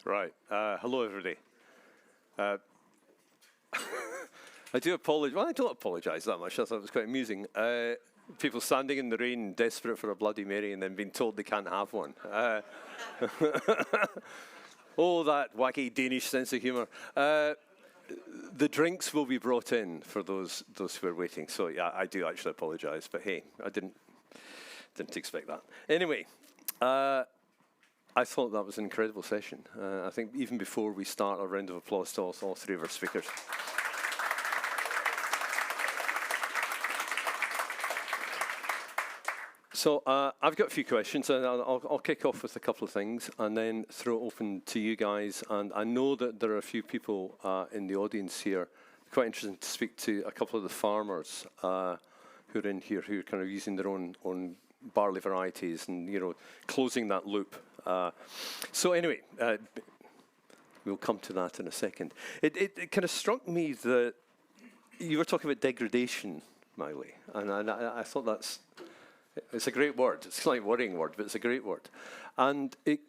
Right. Hello, everybody. I do apologize. Well, I don't apologize that much. I thought it was quite amusing. People standing in the rain, desperate for a Bloody Mary, and then being told they can't have one. Oh, that wacky Danish sense of humor. The drinks will be brought in for those who are waiting. So yeah, I do actually apologize. But hey, I didn't expect that. Anyway. I thought that was an incredible session. I think even before we start, a round of applause to all three of our speakers. So I've got a few questions, and I'll kick off with a couple of things, and then throw it open to you guys. And I know that there are a few people in the audience here. Quite interesting to speak to a couple of the farmers who are in here, who are kind of using their own barley varieties, and closing that loop. So anyway, we'll come to that in a second. It kind of struck me that you were talking about degradation, Miley, and I thought it's a great word. It's a slightly worrying word, but it's a great word. And it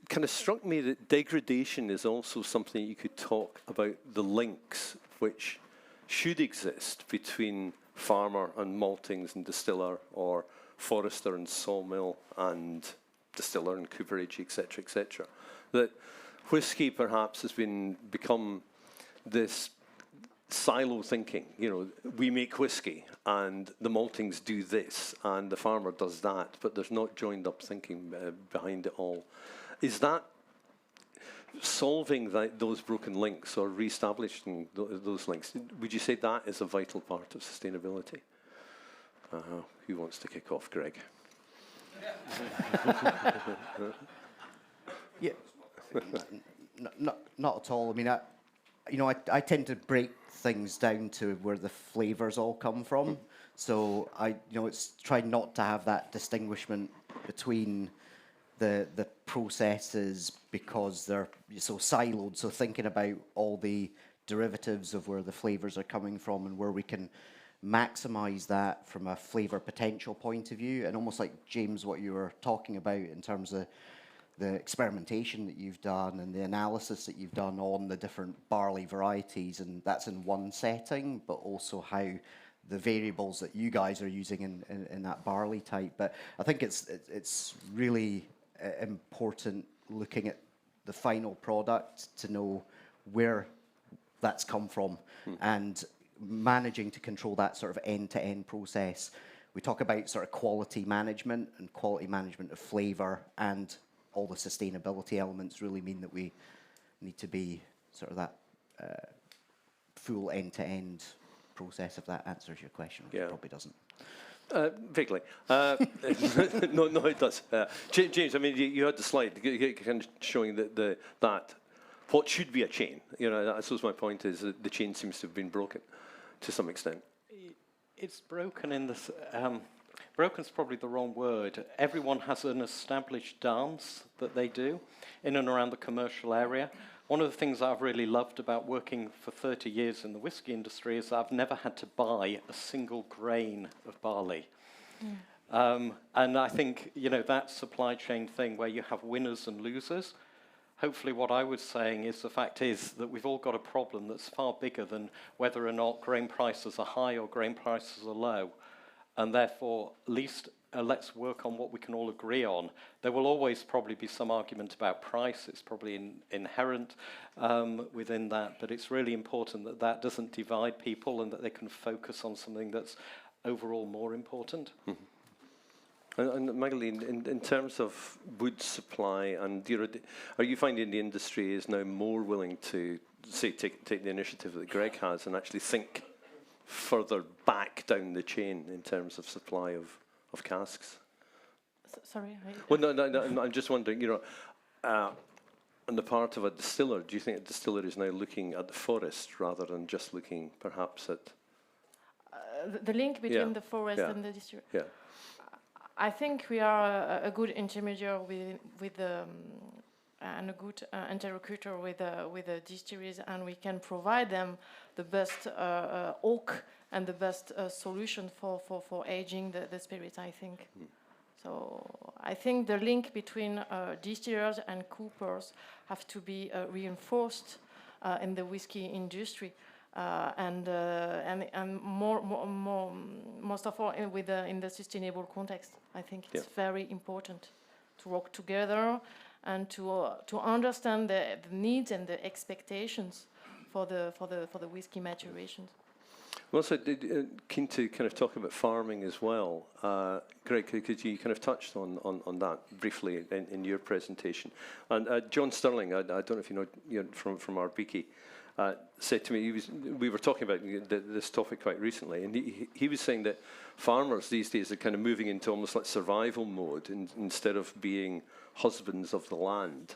kind of struck me that degradation is also something you could talk about, the links which should exist between farmer and maltings and distiller, or forester and sawmill and distiller and cooperage, etc., etc. That whiskey perhaps has become this silo thinking. We make whiskey and the maltings do this and the farmer does that, but there's not joined up thinking behind it all. Is that solving those broken links or re-establishing those links? Would you say that is a vital part of sustainability? Who wants to kick off, Greg? Yeah, not at all. I mean, I tend to break things down to where the flavors all come from. So it's trying not to have that distinguishment between the processes because they're so siloed. So thinking about all the derivatives of where the flavors are coming from and where we can maximize that from a flavor potential point of view, and almost like James, what you were talking about in terms of the experimentation that you've done and the analysis that you've done on the different barley varieties, and that's in one setting, but also how the variables that you guys are using in that barley type. But I think it's really important looking at the final product to know where that's come from and managing to control that sort of end-to-end process. We talk about sort of quality management, and quality management of flavor and all the sustainability elements really mean that we need to be sort of that full end-to-end process, if that answers your question, which it probably doesn't. Vaguely. No, it does. James, I mean, you had the slide kind of showing that what should be a chain. I suppose my point is that the chain seems to have been broken to some extent. It's broken in this. Broken's probably the wrong word. Everyone has an established dance that they do in and around the commercial area. One of the things I've really loved about working for 30 years in the whiskey industry is I've never had to buy a single grain of barley. And I think, that supply chain thing where you have winners and losers, hopefully what I was saying is the fact is that we've all got a problem that's far bigger than whether or not grain prices are high or grain prices are low. And therefore, at least let's work on what we can all agree on. There will always probably be some argument about price. It's probably inherent within that. But it's really important that doesn't divide people and that they can focus on something that's overall more important. Mm-hmm. And Magdalene, in terms of wood supply, and are you finding the industry is now more willing to take the initiative that Greg has and actually think further back down the chain in terms of supply of casks? Sorry. Well, no. I'm just wondering. On the part of a distiller, do you think a distiller is now looking at the forest rather than just looking perhaps at the link between the forest and the distillery? Yeah. I think we are a good intermediary with and a good interlocutor with the distilleries, and we can provide them the best oak and the best solution for aging the spirit, I think. So I think the link between distillers and coopers have to be reinforced in the whiskey industry, and most of all in the sustainable context. I think it's very important to work together and to understand the needs and the expectations for the whiskey maturations. Well, so keen to kind of talk about farming as well. Greg, could you kind of touched on that briefly in your presentation? And John Sterling, I don't know if you know from our Beaky, said to me, we were talking about this topic quite recently, and he was saying that farmers these days are kind of moving into almost like survival mode instead of being husbands of the land.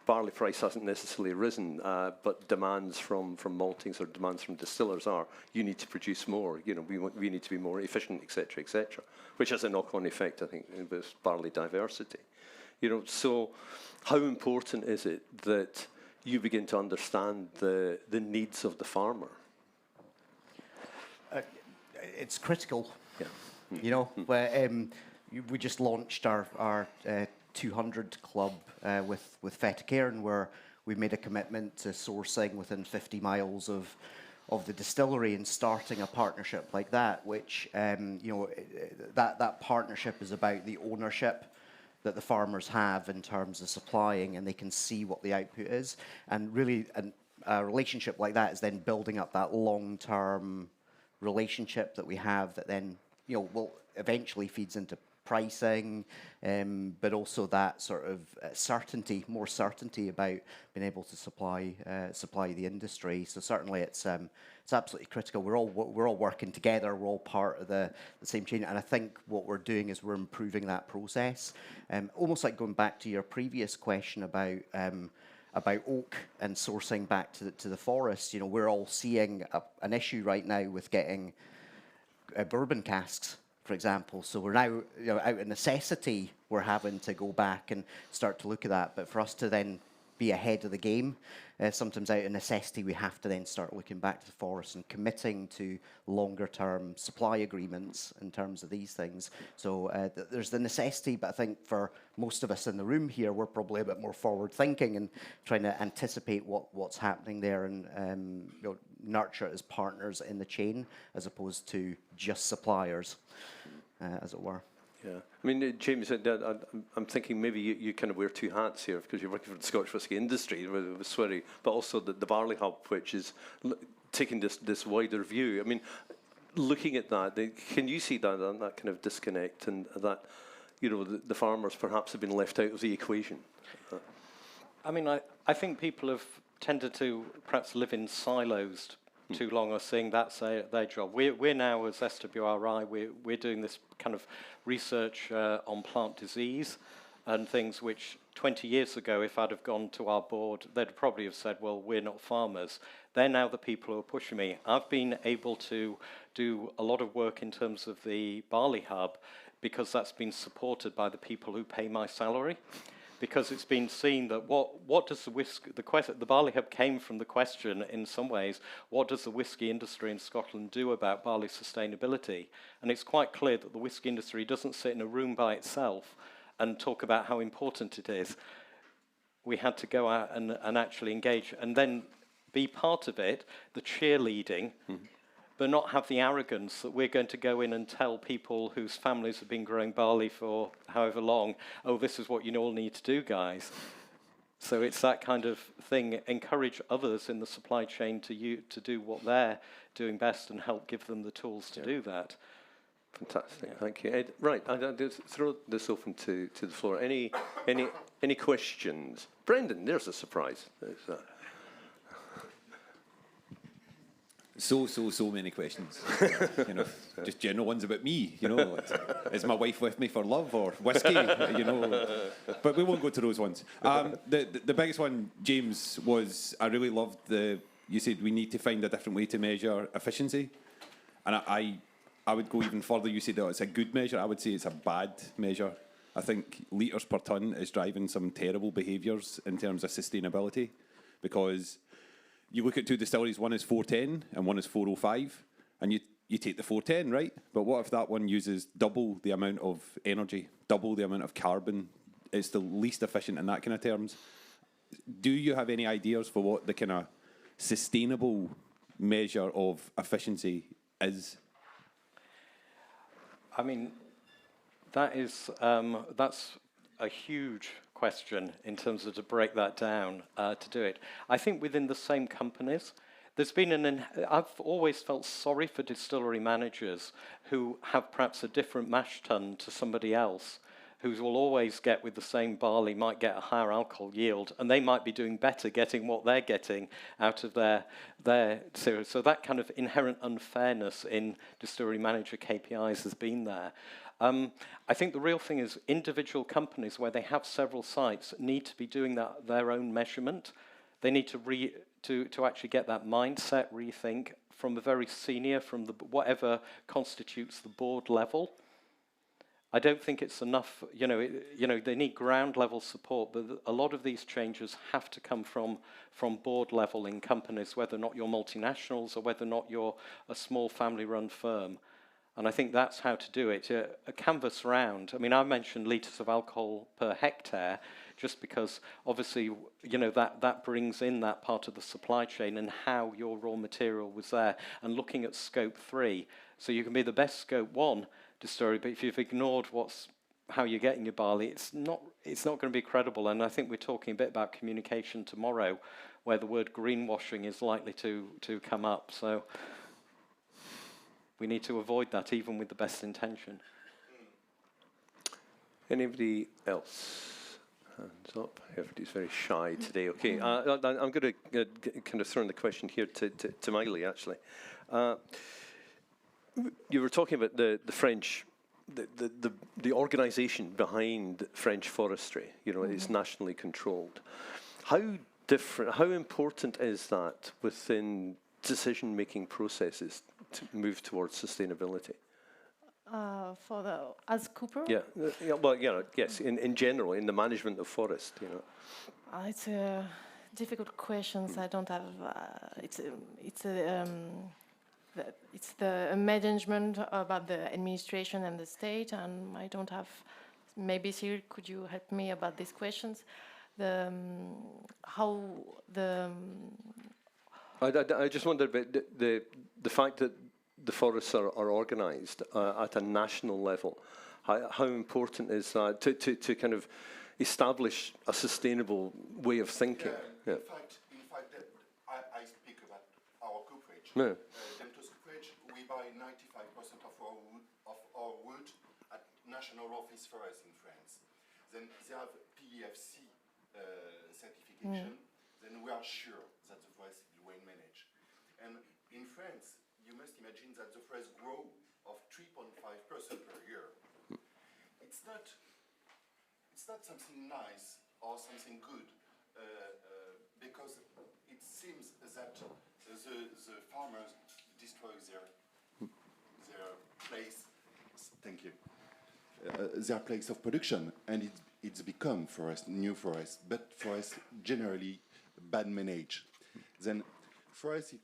Barley price hasn't necessarily risen, but demands from maltings or demands from distillers are, you need to produce more, we need to be more efficient, etc., which has a knock-on effect, I think, with barley diversity. So how important is it that you begin to understand the needs of the farmer? It's critical. Yeah. We just launched our 200 club with Fettercairn, where we made a commitment to sourcing within 50 miles of the distillery and starting a partnership like that, which that partnership is about the ownership that the farmers have in terms of supplying, and they can see what the output is, and really a relationship like that is then building up that long-term relationship that we have that then will eventually feeds into pricing, but also that sort of more certainty about being able to supply the industry. So certainly it's absolutely critical. We're all working together. We're all part of the same chain, and I think what we're doing is we're improving that process. Almost like going back to your previous question about oak and sourcing back to the forest. We're all seeing an issue right now with getting bourbon casks, for example. So we're now, out of necessity, we're having to go back and start to look at that. But for us to then be ahead of the game, sometimes out of necessity, we have to then start looking back to the forest and committing to longer-term supply agreements in terms of these things. So there's the necessity, but I think for most of us in the room here, we're probably a bit more forward-thinking and trying to anticipate what's happening there and nurture it as partners in the chain as opposed to just suppliers, as it were. Yeah, I mean, James, I'm thinking maybe you kind of wear two hats here because you're working for the Scottish whisky industry with Swery, but also the Barley Hub, which is taking this wider view. I mean, looking at that, can you see that kind of disconnect and that, the farmers perhaps have been left out of the equation? I mean, I think people have tended to perhaps live in silos too long, or seeing that's their job. We're now, as SWRI, we're doing this kind of research on plant disease and things which 20 years ago, if I'd have gone to our board, they'd probably have said, well, we're not farmers. They're now the people who are pushing me. I've been able to do a lot of work in terms of the Barley Hub because that's been supported by the people who pay my salary. Because it's been seen that what does the whiskey, the Barley Hub came from the question in some ways, what does the whiskey industry in Scotland do about barley sustainability? And it's quite clear that the whiskey industry doesn't sit in a room by itself and talk about how important it is. We had to go out and actually engage and then be part of it, the cheerleading, but not have the arrogance that we're going to go in and tell people whose families have been growing barley for however long, oh, this is what you all need to do, guys. So it's that kind of thing. Encourage others in the supply chain to do what they're doing best and help give them the tools to do that. Fantastic, thank you. Ed, right, I'll just throw this open to the floor. Any questions? Brendan, there's a surprise. So many questions. Just general ones about me. Is my wife with me for love or whiskey? But we won't go to those ones. The biggest one, James, was I really loved you said we need to find a different way to measure efficiency, and I would go even further. You said that it's a good measure. I would say it's a bad measure. I think litres per tonne is driving some terrible behaviours in terms of sustainability, because you look at two distilleries, one is 410 and one is 405, and you take the 410, right? But what if that one uses double the amount of energy, double the amount of carbon? It's the least efficient in that kind of terms. Do you have any ideas for what the kind of sustainable measure of efficiency is? I mean, that's a huge question in terms of to break that down to do it. I think within the same companies, there's been I've always felt sorry for distillery managers who have perhaps a different mash tun to somebody else, who will always get with the same barley, might get a higher alcohol yield, and they might be doing better getting what they're getting out of their series. So that kind of inherent unfairness in distillery manager KPIs has been there. I think the real thing is individual companies where they have several sites need to be doing their own measurement. They need to actually get that mindset rethink from the very senior, from whatever constitutes the board level. I don't think it's enough, they need ground level support, but a lot of these changes have to come from board level in companies, whether or not you're multinationals or whether or not you're a small family run firm. And I think that's how to do it. A canvas round, I mean, I mentioned litres of alcohol per hectare, just because obviously, that brings in that part of the supply chain and how your raw material was there, and looking at scope 3. So you can be the best scope 1 distillery, but if you've ignored how you're getting your barley, it's not going to be credible. And I think we're talking a bit about communication tomorrow, where the word greenwashing is likely to come up. So we need to avoid that, even with the best intention. Anybody else? Hands up. Everybody's very shy today. Okay, I'm going to kind of throw in the question here to Miley, actually. You were talking about the French, the organisation behind French forestry. It's nationally controlled. How important is that within decision-making processes to move towards sustainability? As Cooper? Yeah. Well, yes. In general, in the management of forest, It's a difficult question. I don't have. It's the management about the administration and the state, and I don't have. Maybe Cyril, could you help me about these questions? I just wondered about the fact that the forests are organised at a national level. How important is that to kind of establish a sustainable way of thinking? Yeah. In fact, I speak about our cooperage. Yeah. del2 cooperage, we buy 95% of our wood at National Office Forest in France. Then they have PEFC certification. Then we are sure that the forest is well managed. And in France, you must imagine that the forest grow of 3.5% per year. It's not something nice or something good, because it seems that the farmers destroy their place. Thank you. Their place of production, and it's become new forest, but forest generally bad managed. Then forest,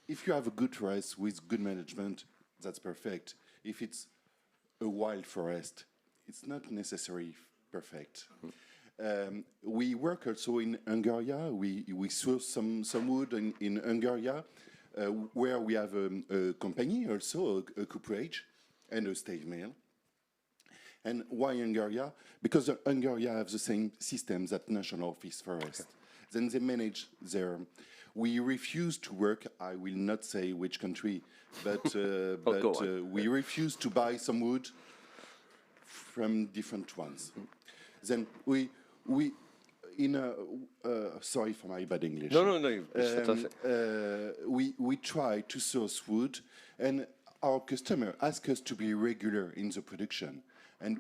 if you have a good forest with good management, that's perfect. If it's a wild forest, it's not necessarily perfect. We work also in Hungary. We source some wood in Hungary, where we have a company, also a cooperage, and a state mill. And why Hungary? Because Hungary have the same systems that National Office Forest. Then they manage their. We refuse to work. I will not say which country, but we refuse to buy some wood from different ones. Then sorry for my bad English. No. It's fantastic. We try to source wood, and our customer asks us to be regular in the production. And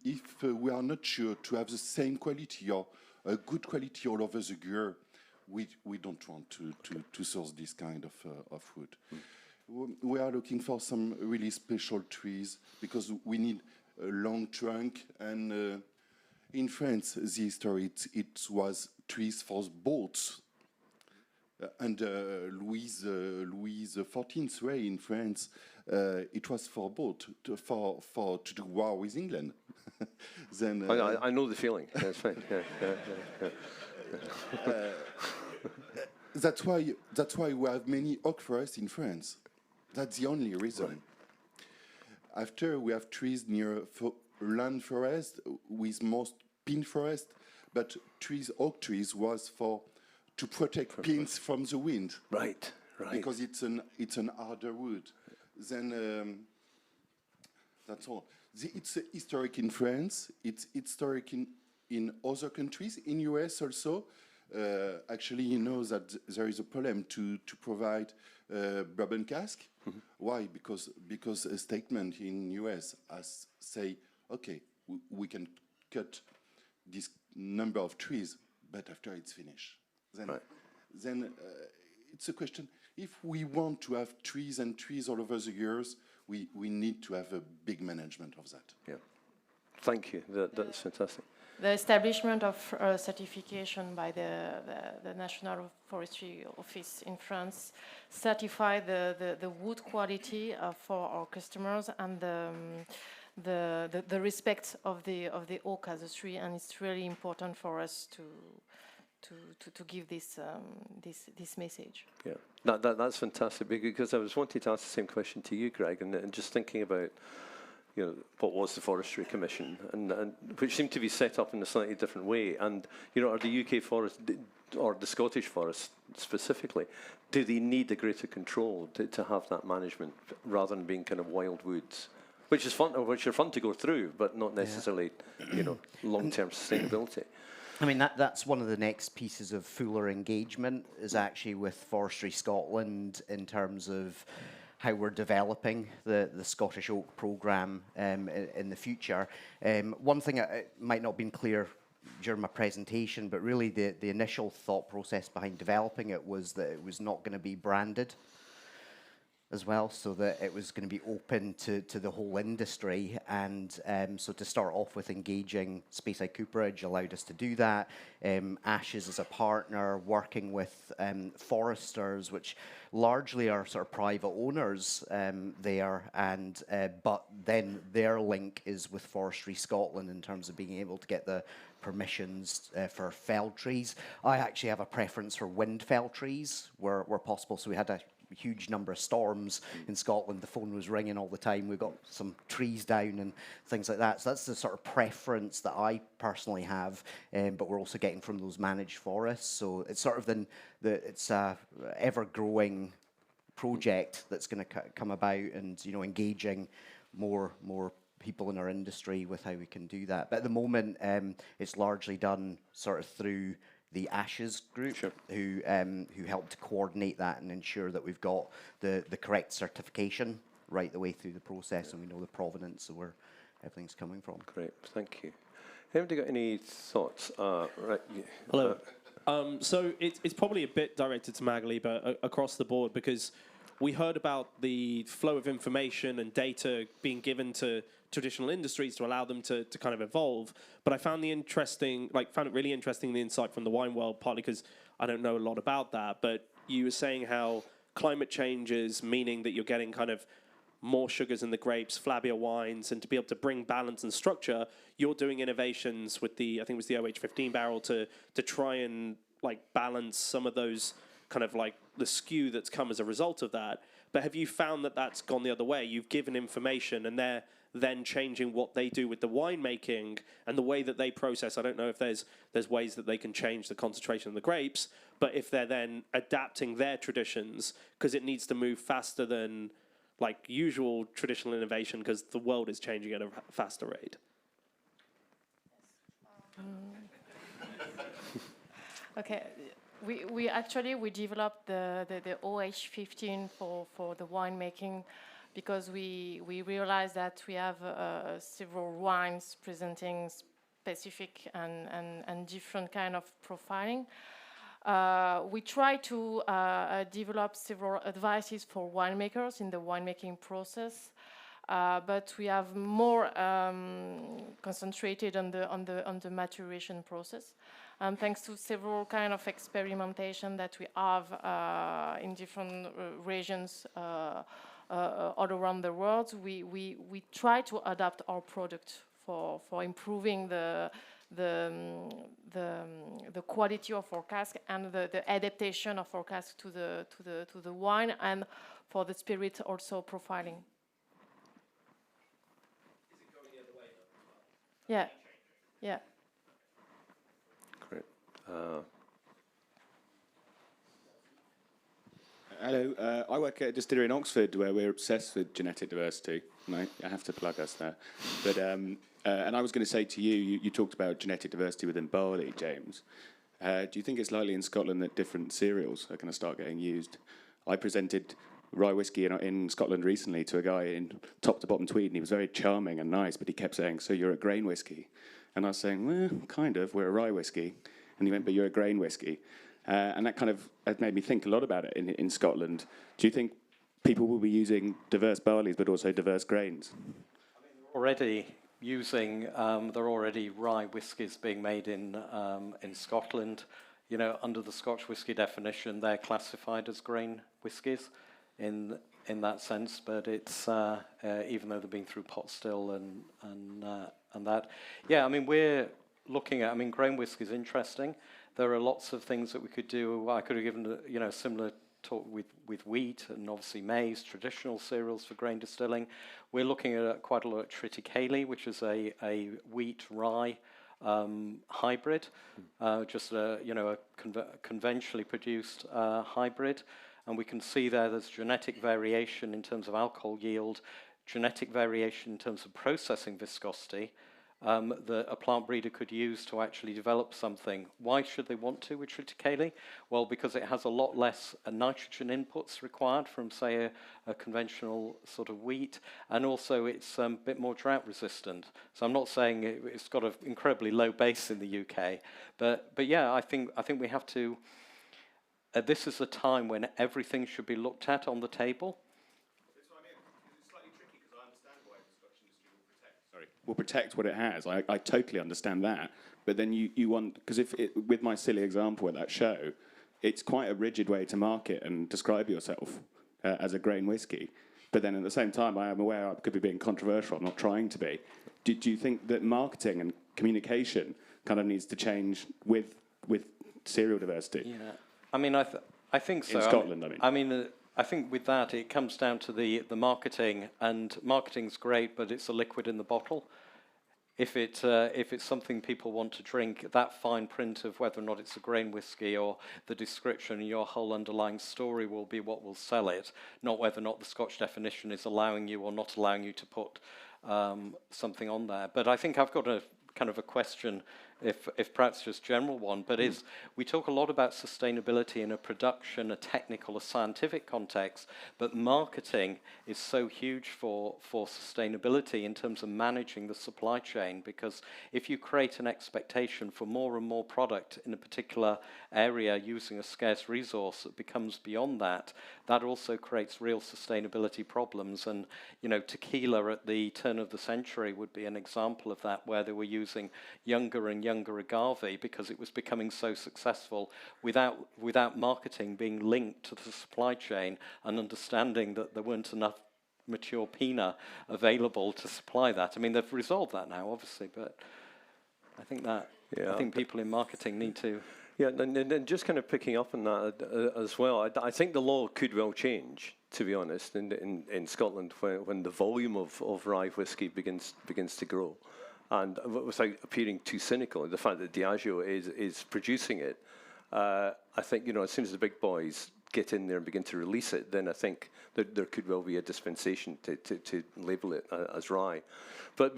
if we are not sure to have the same quality or a good quality all over the year, we don't want to source this kind of wood. We are looking for some really special trees because we need a long trunk. And in France, the history, it was trees for boats. under Louis XIV's reign in France, it was forbidden to do war with England. Then I know the feeling. That's fine. that's why we have many oak forests in France. That's the only reason. Right. After we have trees near land forest with most pine forest, but oak trees was to protect pines from the wind. Right. Because it's an harder wood. Then that's all. It's historic in France. It's historic in other countries. In US also. Actually, you know that there is a problem to provide bourbon cask. Mm-hmm. Why? Because a statement in US has say, okay, we can cut this number of trees, but after it's finished, then it's a question. If we want to have trees and trees all over the years, we need to have a big management of that. Yeah. Thank you. That's fantastic. The establishment of certification by the National Forestry Office in France certify the wood quality for our customers and the respect of the oak as a tree, and it's really important for us to give this message. Yeah, that's fantastic, because I was wanting to ask the same question to you, Greg, and just thinking about, you know, what was the Forestry Commission, and which seemed to be set up in a slightly different way. And, you know, are the UK forest or the Scottish forest specifically, do they need a greater control to have that management rather than being kind of wild woods, which are fun to go through, but not necessarily, you know, long-term sustainability? I mean, that's one of the next pieces of fuller engagement is actually with Forestry Scotland in terms of how we're developing the Scottish Oak programme in the future. One thing that might not have been clear during my presentation, but really the initial thought process behind developing it was that it was not going to be branded as well, so that it was going to be open to the whole industry. And so to start off with, engaging Speyside Cooperage allowed us to do that. Ashes as a partner, working with foresters, which largely are sort of private owners there, and but then their link is with Forestry Scotland in terms of being able to get the permissions for felled trees. I actually have a preference for wind fell trees where possible, so we had a huge number of storms in Scotland. The phone was ringing all the time. We got some trees down and things like that. So that's the sort of preference that I personally have. But we're also getting from those managed forests. So it's sort of it's a ever-growing project that's going to come about, and engaging more people in our industry with how we can do that. But at the moment, it's largely done sort of through the Ashes group, sure, who helped to coordinate that and ensure that we've got the correct certification right the way through the process, and we know the provenance of where everything's coming from. Great, thank you. Anybody got any thoughts? Right. Yeah. Hello. So it's probably a bit directed to Magali, but across the board, because we heard about the flow of information and data being given to traditional industries to allow them to kind of evolve. But I found it really interesting, the insight from the wine world, partly because I don't know a lot about that. But you were saying how climate change is meaning that you're getting kind of more sugars in the grapes, flabbier wines, and to be able to bring balance and structure, you're doing innovations with I think it was the OH15 barrel to try and balance some of those kind of the skew that's come as a result of that. But have you found that that's gone the other way? You've given information and they're then changing what they do with the winemaking and the way that they process. I don't know if there's ways that they can change the concentration of the grapes, but if they're then adapting their traditions, because it needs to move faster than usual traditional innovation, because the world is changing at a faster rate. Okay. We actually developed the OH15 for the winemaking, because we realized that we have several wines presenting specific and different kind of profiling. We try to develop several advices for winemakers in the winemaking process, but we have more concentrated on the maturation process. And thanks to several kind of experimentation that we have in different regions all around the world, we try to adapt our product for improving the quality of our cask and the adaptation of our cask to the wine, and for the spirit also profiling. Is it going the other way though as well? Yeah, yeah. Great. Hello, I work at a distillery in Oxford where we're obsessed with genetic diversity, and I have to plug us there. But and I was going to say to you, you talked about genetic diversity within barley, James. Do you think it's likely in Scotland that different cereals are going to start getting used? I presented rye whiskey in Scotland recently to a guy in top to bottom Tweed, and he was very charming and nice, but he kept saying, "So you're a grain whiskey?" And I was saying, "Well, kind of, we're a rye whiskey." And he went, "But you're a grain whiskey." And that kind of made me think a lot about it in Scotland. Do you think people will be using diverse barleys but also diverse grains? Already using, there are already rye whiskies being made in Scotland. You know, under the Scotch whisky definition, they're classified as grain whiskies in that sense. But it's even though they've been through pot still and that. Yeah, I mean, we're looking at. I mean, grain whisky is interesting. There are lots of things that we could do. I could have given similar talk with wheat and obviously maize, traditional cereals for grain distilling. We're looking at quite a lot of triticale, which is a wheat rye hybrid, just a conventionally produced hybrid, and we can see there's genetic variation in terms of alcohol yield, genetic variation in terms of processing viscosity. That a plant breeder could use to actually develop something. Why should they want to with triticale? Well, because it has a lot less nitrogen inputs required from, say, a conventional sort of wheat, and also it's a bit more drought resistant. So I'm not saying it's got an incredibly low base in the UK, but yeah, I think we have to. This is a time when everything should be looked at on the table. Will protect what it has. I totally understand that. But then you want, because with my silly example at that show, it's quite a rigid way to market and describe yourself as a grain whiskey. But then at the same time, I am aware I could be being controversial. I'm not trying to be. Do you think that marketing and communication kind of needs to change with cereal diversity? Yeah, I mean, I think so. In Scotland, I mean. I think with that, it comes down to the marketing, and marketing's great, but it's a liquid in the bottle. If it's something people want to drink, that fine print of whether or not it's a grain whiskey or the description, your whole underlying story will be what will sell it, not whether or not the Scotch definition is allowing you or not allowing you to put something on there. But I think I've got a kind of a question, if perhaps just general one, but we talk a lot about sustainability in a production, a technical, a scientific context, but marketing is so huge for sustainability in terms of managing the supply chain, because if you create an expectation for more and more product in a particular area using a scarce resource that becomes beyond that, that also creates real sustainability problems. And, tequila at the turn of the century would be an example of that, where they were using younger and younger agave because it was becoming so successful without marketing being linked to the supply chain and understanding that there weren't enough mature pinot available to supply that. I mean, they've resolved that now, obviously, but I think I think people in marketing need to. Yeah, and just kind of picking up on that as well, I think the law could well change, to be honest, in Scotland when the volume of rye whiskey begins to grow. And without appearing too cynical, the fact that Diageo is producing it, I think, as soon as the big boys get in there and begin to release it, then I think that there could well be a dispensation to label it as rye. But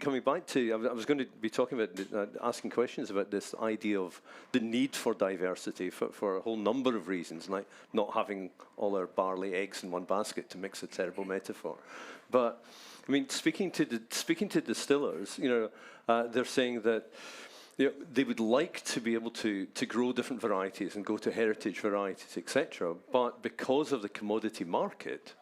coming back to, I was going to be talking about, asking questions about this idea of the need for diversity for a whole number of reasons, like not having all our barley eggs in one basket, to mix a terrible metaphor. But I mean, speaking to distillers, they're saying that they would like to be able to grow different varieties and go to heritage varieties, etc. But because of the commodity market,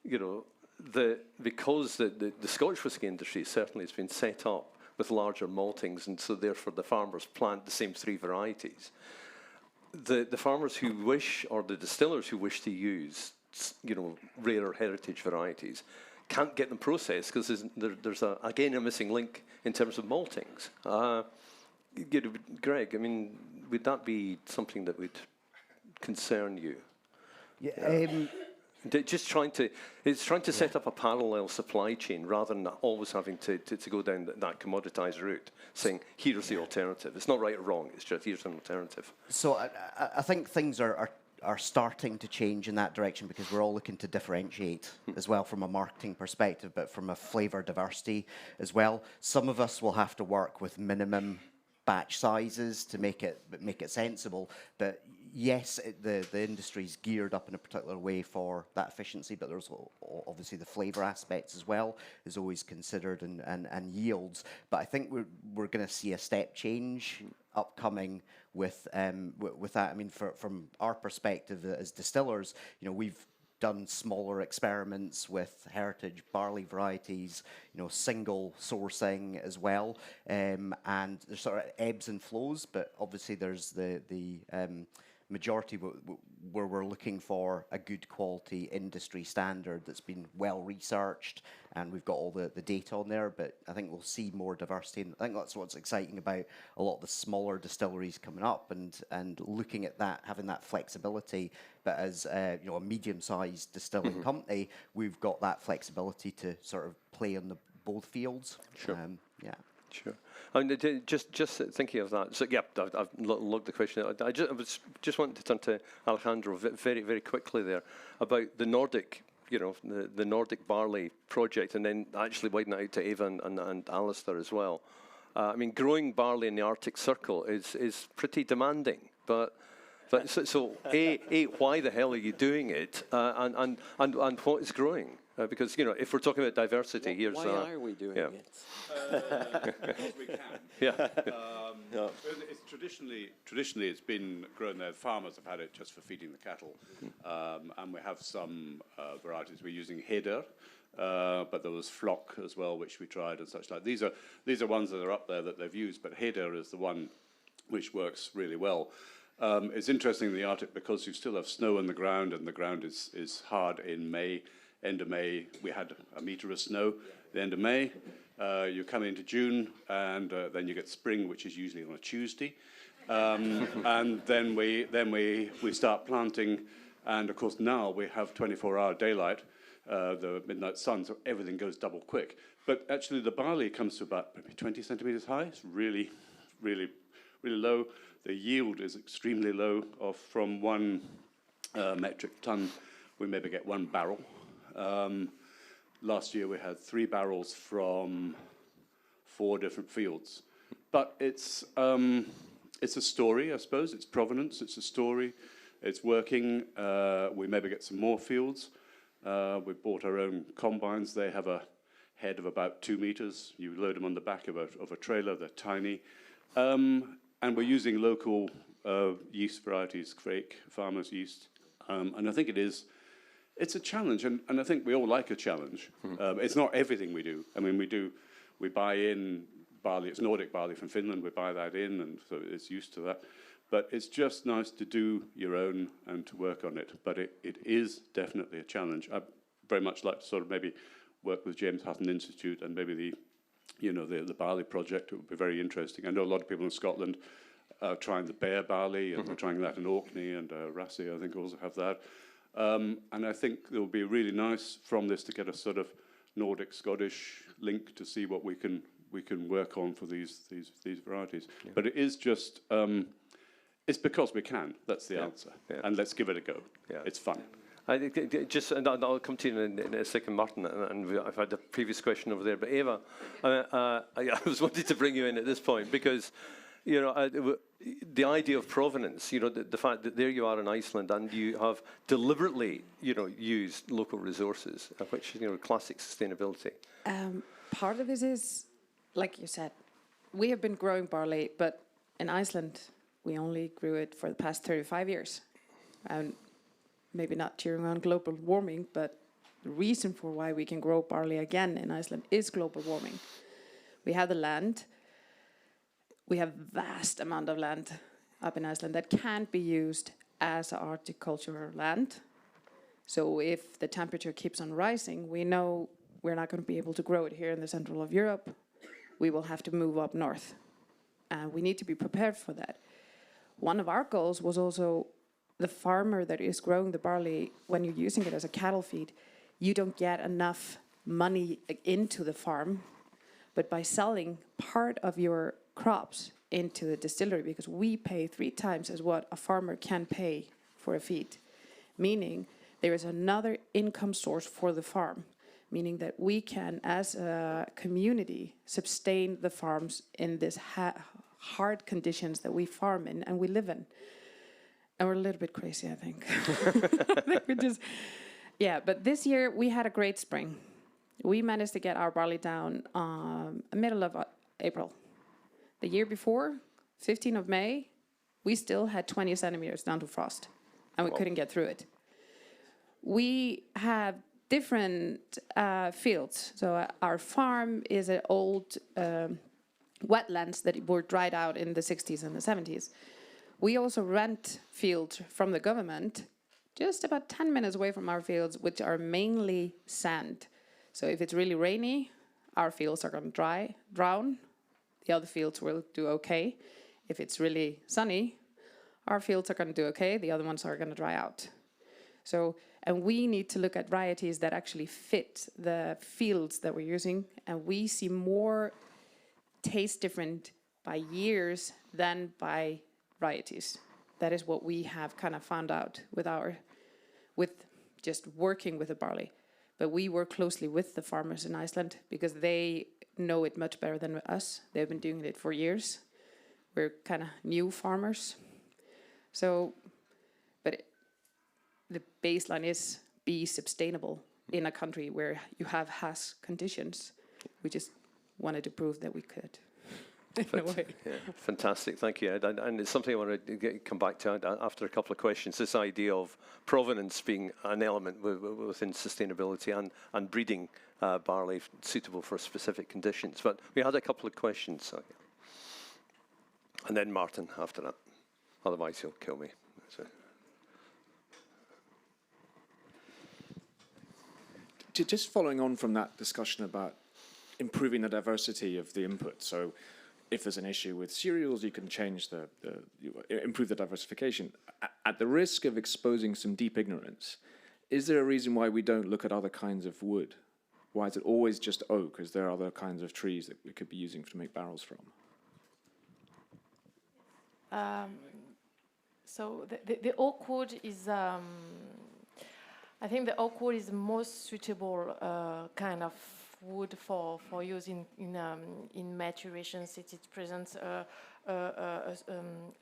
because the Scotch whisky industry certainly has been set up with larger maltings, and so therefore the farmers plant the same 3 varieties. The farmers who wish, or the distillers who wish to use, rarer heritage varieties, can't get them processed because there's again a missing link in terms of maltings. Greg, I mean, would that be something that would concern you? Yeah. It's trying to set up a parallel supply chain rather than always having to go down that commoditized route, saying, here's the alternative. It's not right or wrong, it's just, here's an alternative. So I think things are starting to change in that direction because we're all looking to differentiate as well from a marketing perspective, but from a flavour diversity as well. Some of us will have to work with minimum batch sizes to make it sensible, but yes, the industry's geared up in a particular way for that efficiency, but there's obviously the flavour aspects as well is always considered and yields. But I think we're going to see a step change upcoming with that. I mean, from our perspective as distillers, we've done smaller experiments with heritage barley varieties, single sourcing as well, and there's sort of ebbs and flows. But obviously, there's the majority where we're looking for a good quality industry standard that's been well researched, and we've got all the data on there. But I think we'll see more diversity, and I think that's what's exciting about a lot of the smaller distilleries coming up and looking at that, having that flexibility. But as a medium-sized distilling company, we've got that flexibility to sort of play on both fields. Sure. Yeah. Sure. And just thinking of that, so yeah, I've logged the question. I just wanted to turn to Alejandro very, very quickly there about the Nordic, the Nordic barley project, and then actually widen it out to Eva and Alistair as well. I mean, growing barley in the Arctic Circle is pretty demanding, but so why the hell are you doing it, and what is growing? Because if we're talking about diversity, here's why are we doing it? Because we can. Yeah. It's traditionally it's been grown there. Farmers have had it just for feeding the cattle, and we have some varieties. We're using Heder, but there was Flock as well, which we tried and such like. These are ones that are up there that they've used, but Heder is the one which works really well. It's interesting in the Arctic because you still have snow on the ground, and the ground is hard in May. End of May, we had a metre of snow. The end of May, you come into June, and then you get spring, which is usually on a Tuesday, and then we start planting, and of course now we have 24-hour daylight, the midnight sun, so everything goes double quick. But actually, the barley comes to about maybe 20 centimetres high. It's really, really, really low. The yield is extremely low. From 1 metric ton, we maybe get 1 barrel. Last year we had 3 barrels from 4 different fields. But it's a story, I suppose. It's provenance. It's a story. It's working. We maybe get some more fields. We bought our own combines. They have a head of about 2 meters. You load them on the back of a trailer. They're tiny. And we're using local yeast varieties, Crake, farmers' yeast. And I think it's a challenge, and I think we all like a challenge. It's not everything we do. I mean, we buy in barley. It's Nordic barley from Finland. We buy that in, and so it's used to that. But it's just nice to do your own and to work on it. But it is definitely a challenge. I'd very much like to sort of maybe work with James Hutton Institute and maybe the barley project. It would be very interesting. I know a lot of people in Scotland are trying the Bear barley, and they're trying that in Orkney, and Rassie, I think, also have that. And I think it will be really nice from this to get a sort of Nordic-Scottish link to see what we can work on for these varieties. Yeah. But it is just it's because we can. That's the answer. Yeah. And let's give it a go. Yeah. It's fun. And I'll come to you in a second, Martin, and I've had a previous question over there. But Eva, I was wanting to bring you in at this point because, the idea of provenance, the fact that there you are in Iceland and you have deliberately, used local resources, which is, classic sustainability. Part of it is, like you said, we have been growing barley, but in Iceland, we only grew it for the past 35 years. And maybe not cheering on global warming, but the reason for why we can grow barley again in Iceland is global warming. We have the land. We have vast amount of land up in Iceland that can't be used as horticultural land. So if the temperature keeps on rising, we know we're not going to be able to grow it here in the central of Europe. We will have to move up north. And we need to be prepared for that. One of our goals was also the farmer that is growing the barley, when you're using it as a cattle feed, you don't get enough money into the farm, but by selling part of your crops into the distillery, because we pay 3 times as what a farmer can pay for a feed, meaning there is another income source for the farm, meaning that we can, as a community, sustain the farms in this hard conditions that we farm in and we live in. And we're a little bit crazy, I think. But this year we had a great spring. We managed to get our barley down middle of April. The year before, 15th of May, we still had 20 centimeters down to frost, and we couldn't get through it. We have different fields. So our farm is an old wetlands that were dried out in the 60s and the 70s. We also rent fields from the government, just about 10 minutes away from our fields, which are mainly sand. So if it's really rainy, our fields are going to drown. The other fields will do okay. If it's really sunny, our fields are going to do okay. The other ones are going to dry out. So, and we need to look at varieties that actually fit the fields that we're using. And we see more taste different by years than by varieties. That is what we have kind of found out with just working with the barley. But we work closely with the farmers in Iceland because they know it much better than us. They've been doing it for years. We're kind of new farmers. So, but the baseline is be sustainable in a country where you have harsh conditions. We just wanted to prove that we could. In a way. Yeah, fantastic, thank you, Ed. And it's something I want to come back to after a couple of questions. This idea of provenance being an element within sustainability and breeding barley suitable for specific conditions. But we had a couple of questions. And then Martin after that. Otherwise he'll kill me. So. Just following on from that discussion about improving the diversity of the input. So if there's an issue with cereals, you can change improve the diversification. At the risk of exposing some deep ignorance, is there a reason why we don't look at other kinds of wood? Why is it always just oak? Is there other kinds of trees that we could be using to make barrels from? So the oak wood is, I think the oak wood is the most suitable kind of wood for use in maturation, since it presents a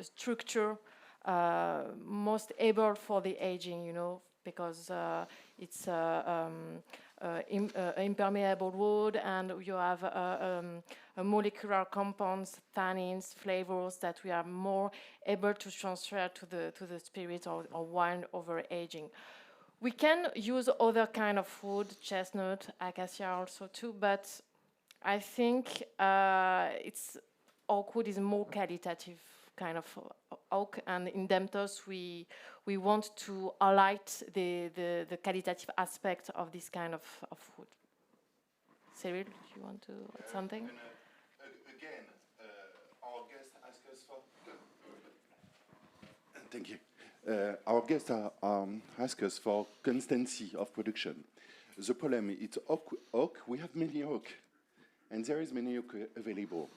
structure most able for the aging, because it's impermeable wood, and you have molecular compounds, tannins, flavors that we are more able to transfer to the spirit or wine over aging. We can use other kind of wood, chestnut, acacia also too, but I think oak wood is more qualitative kind of oak, and in del2 we want to highlight the qualitative aspect of this kind of wood. Cyril, do you want to add something? Again, our guest asked us for... Thank you. Our guests ask us for constancy of production. The problem is oak. We have many oak, and there is many oak available.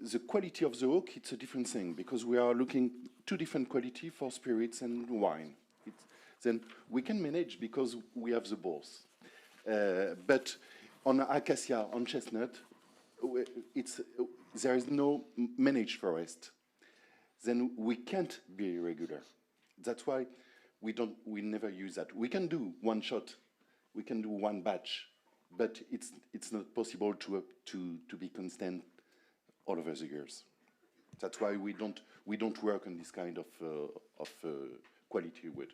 The quality of the oak, it's a different thing, because we are looking 2 different quality for spirits and wine. Then we can manage because we have the both. But on acacia, on chestnut, there is no managed forest. Then we can't be regular. That's why we never use that. We can do one shot, we can do one batch, but it's not possible to be constant all over the years. That's why we don't work on this kind of quality wood.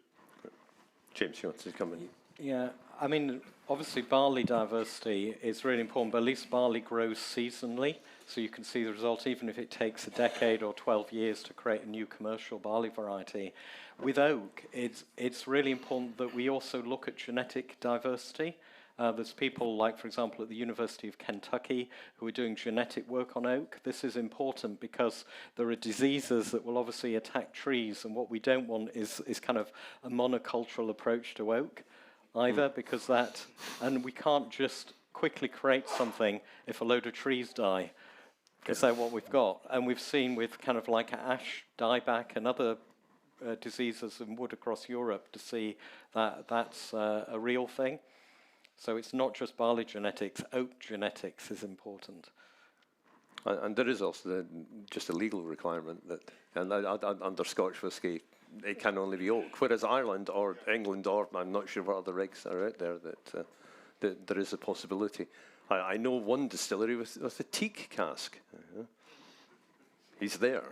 James, you want to come in? Yeah, I mean, obviously barley diversity is really important, but at least barley grows seasonally, so you can see the result even if it takes a decade or 12 years to create a new commercial barley variety. With oak, it's really important that we also look at genetic diversity. There's people like, for example, at the University of Kentucky who are doing genetic work on oak. This is important because there are diseases that will obviously attack trees, and what we don't want is kind of a monocultural approach to oak either, because and we can't just quickly create something if a load of trees die, because they're what we've got. And we've seen with kind of like ash dieback and other diseases in wood across Europe to see that that's a real thing. So it's not just barley genetics, oak genetics is important. And there is also just a legal requirement that, and under Scotch whisky, it can only be oak. Whereas Ireland or England, or I'm not sure what other regs are out there, that there is a possibility. I know one distillery with a teak cask. He's there.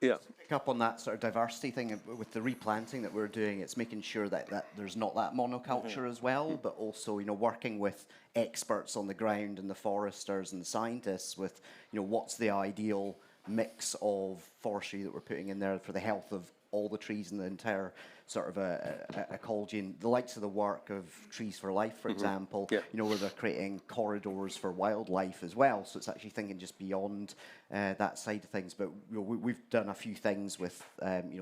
Yeah. Pick up on that sort of diversity thing with the replanting that we're doing. It's making sure that there's not that monoculture as well, but also working with experts on the ground and the foresters and the scientists with what's the ideal mix of forestry that we're putting in there for the health of all the trees in the entire sort of ecology, and the likes of the work of Trees for Life, for example, where they're creating corridors for wildlife as well. So it's actually thinking just beyond that side of things. But we've done a few things with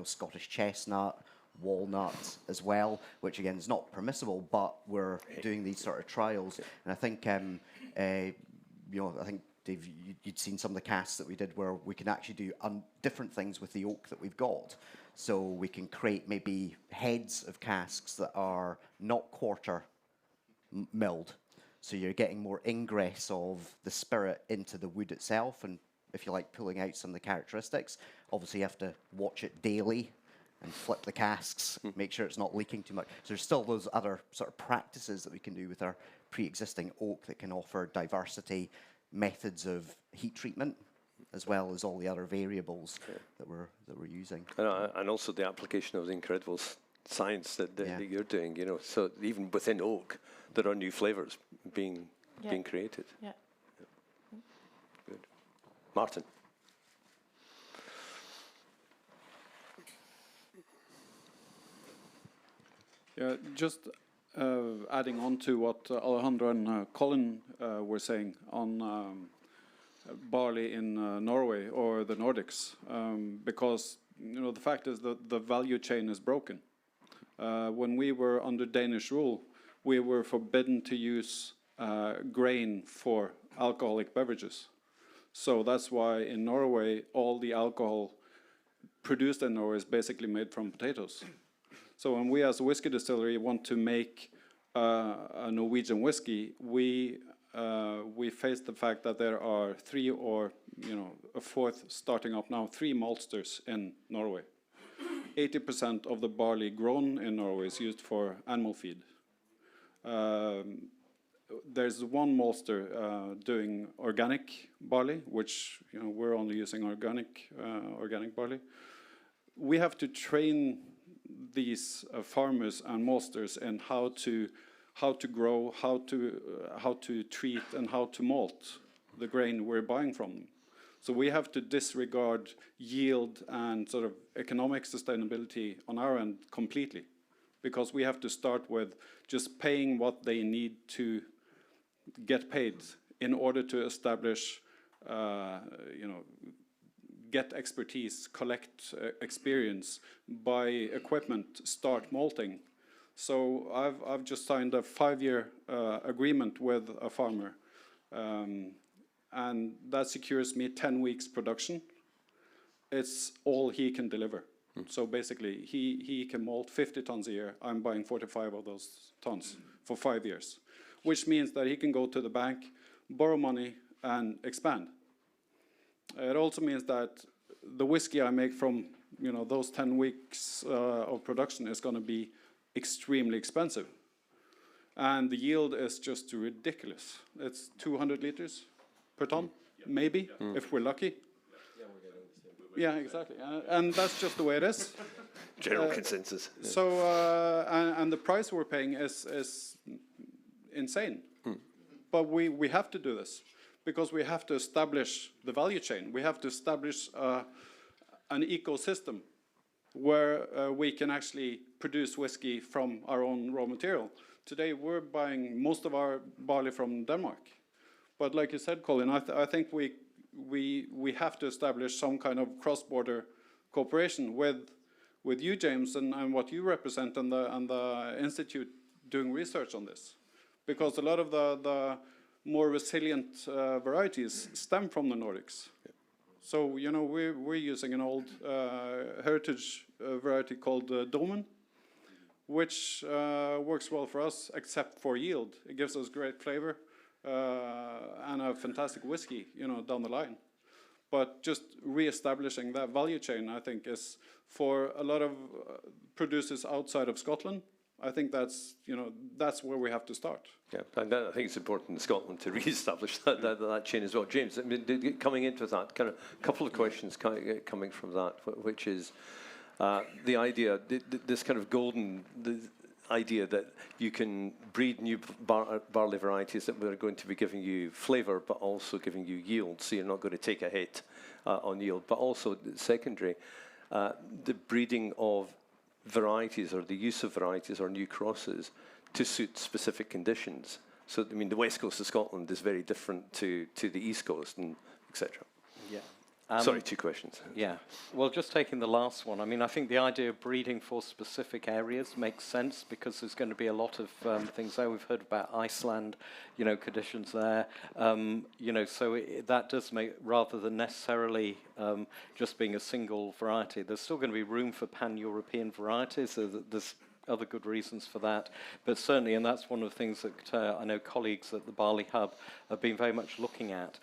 Scottish chestnut, walnut as well, which again is not permissible, but we're doing these sort of trials. And I think I think Dave, you'd seen some of the casts that we did where we can actually do different things with the oak that we've got. So we can create maybe heads of casks that are not quarter milled. So you're getting more ingress of the spirit into the wood itself, and if you like, pulling out some of the characteristics. Obviously, you have to watch it daily and flip the casks, make sure it's not leaking too much. So there's still those other sort of practices that we can do with our pre-existing oak that can offer diversity, methods of heat treatment, as well as all the other variables that we're using. And also the application of the incredible science that you're doing, So even within oak, there are new flavors being created. Yeah. Good. Martin. Yeah, just adding on to what Alejandro and Colin were saying on barley in Norway or the Nordics, because the fact is that the value chain is broken. When we were under Danish rule, we were forbidden to use grain for alcoholic beverages. So that's why in Norway, all the alcohol produced in Norway is basically made from potatoes. So when we as a whiskey distillery want to make a Norwegian whiskey, we face the fact that there are three or a fourth starting up now, 3 maltsters in Norway. 80% of the barley grown in Norway is used for animal feed. There's one maltster doing organic barley, which we're only using organic barley. We have to train these farmers and maltsters in how to grow, how to treat, and how to malt the grain we're buying from them. So we have to disregard yield and sort of economic sustainability on our end completely, because we have to start with just paying what they need to get paid in order to establish, get expertise, collect experience, buy equipment, start malting. So I've just signed a 5-year agreement with a farmer, and that secures me 10 weeks production. It's all he can deliver. So basically, he can malt 50 tons a year. I'm buying 45 of those tons for 5 years, which means that he can go to the bank, borrow money, and expand. It also means that the whiskey I make from those 10 weeks of production is going to be extremely expensive, and the yield is just ridiculous. It's 200 liters per ton, maybe, if we're lucky. Yeah, exactly. And that's just the way it is. General consensus. Yeah. So, and the price we're paying is insane. But we have to do this because we have to establish the value chain. We have to establish an ecosystem where we can actually produce whiskey from our own raw material. Today, we're buying most of our barley from Denmark. But like you said, Colin, I think we have to establish some kind of cross-border cooperation with you, James, and what you represent and the Institute doing research on this. Because a lot of the more resilient varieties stem from the Nordics. Yeah. So, you know, we're using an old heritage variety called Domen, which works well for us, except for yield. It gives us great flavor and a fantastic whiskey, you know, down the line. But just re-establishing that value chain, I think, is for a lot of producers outside of Scotland. I think that's, you know, that's where we have to start. Yeah, and I think it's important in Scotland to re-establish that chain as well. James, I mean, coming into that, kind of a couple of questions coming from that, which is the idea, this kind of golden idea that you can breed new barley varieties that are going to be giving you flavour, but also giving you yield, so you're not going to take a hit on yield. But also, secondary, the breeding of varieties or the use of varieties or new crosses to suit specific conditions. So, I mean, the west coast of Scotland is very different to the east coast, and etc. Yeah. Sorry, two questions. Yeah. Well, just taking the last one, I mean, I think the idea of breeding for specific areas makes sense because there's going to be a lot of things there. We've heard about Iceland, you know, conditions there. You know, so that does make, rather than necessarily just being a single variety, there's still going to be room for pan-European varieties. So there's other good reasons for that. But certainly, and that's one of the things that I know colleagues at the Barley Hub have been very much looking at.